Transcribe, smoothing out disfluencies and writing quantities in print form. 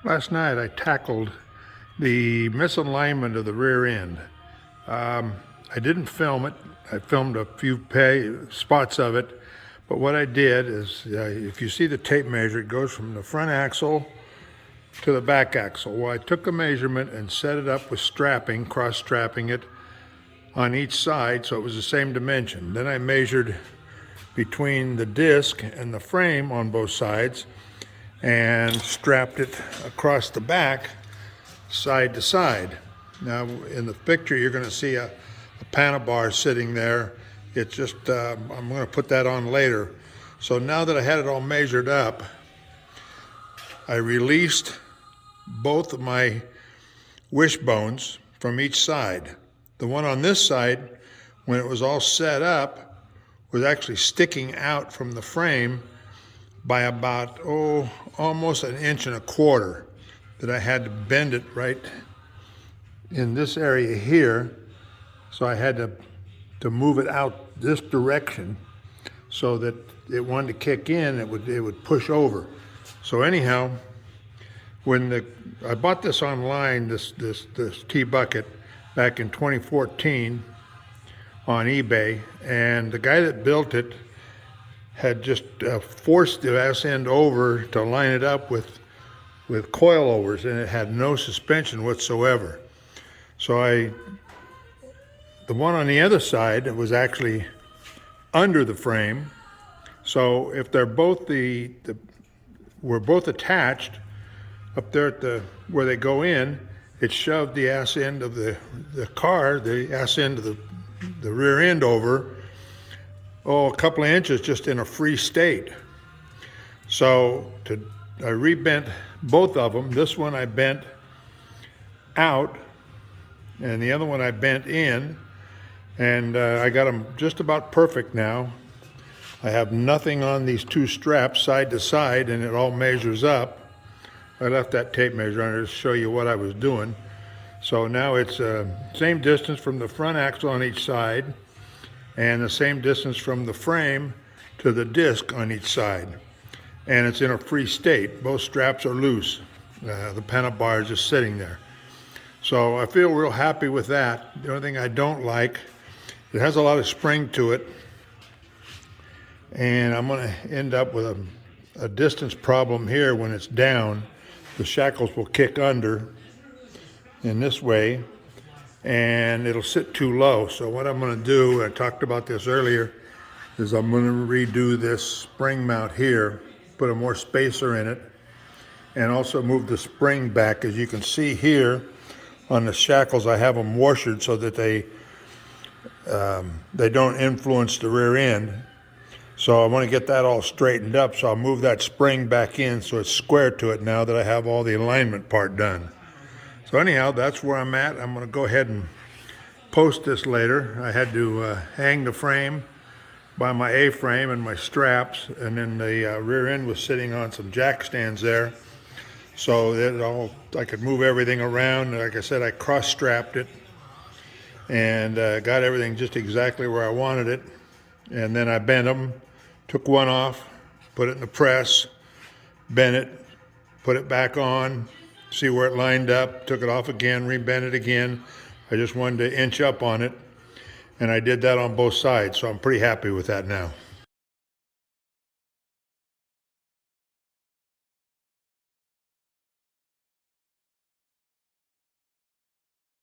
Last night I tackled the misalignment of the rear end. I didn't film it. I filmed a few spots of it, but what I did is, if you see the tape measure, it goes from the front axle to the back axle. Well, I took a measurement and set it up with strapping, cross-strapping it on each side so it was the same dimension. Then I measured between the disc and the frame on both sides and strapped it across the back side to side. Now in the picture you're going to see a panel bar sitting there. It's just, I'm going to put that on later. So now that I had it all measured up, I released both of my wishbones from each side. The one on this side, when it was all set up, was actually sticking out from the frame by about, almost 1.25 inches that I had to bend it right in this area here. So I had to move it out this direction so that it wanted to kick in, it would push over. So anyhow, when I bought this online, this T-bucket back in 2014 on eBay, and the guy that built it had just forced the ass end over to line it up with coilovers, and it had no suspension whatsoever. So the one on the other side, it was actually under the frame. So if they're both were both attached up there at where they go in, it shoved the ass end of the car, the ass end of the rear end over, a couple of inches just in a free state. So I rebent both of them. This one I bent out, and the other one I bent in, and I got them just about perfect now. I have nothing on these two straps side to side, and it all measures up. I left that tape measure on there to show you what I was doing. So now it's same distance from the front axle on each side, and the same distance from the frame to the disc on each side. And it's in a free state. Both straps are loose. The panel bar is just sitting there. So I feel real happy with that. The only thing I don't like, it has a lot of spring to it, and I'm going to end up with a distance problem here when it's down. The shackles will kick under in this way, and it'll sit too low. So what I'm going to do, I talked about this earlier, is I'm going to redo this spring mount here, put a more spacer in it, and also move the spring back. As you can see here on the shackles, I have them washered so that they don't influence the rear end. So I want to get that all straightened up, so I'll move that spring back in so it's square to it now that I have all the alignment part done. So anyhow, that's where I'm at. I'm going to go ahead and post this later. I had to hang the frame by my A-frame and my straps, and then the rear end was sitting on some jack stands there. So that I could move everything around. Like I said, I cross-strapped it and got everything just exactly where I wanted it. And then I bent them, took one off, put it in the press, bent it, put it back on, see where it lined up, took it off again, rebent it again. I just wanted to inch up on it, and I did that on both sides, so I'm pretty happy with that now.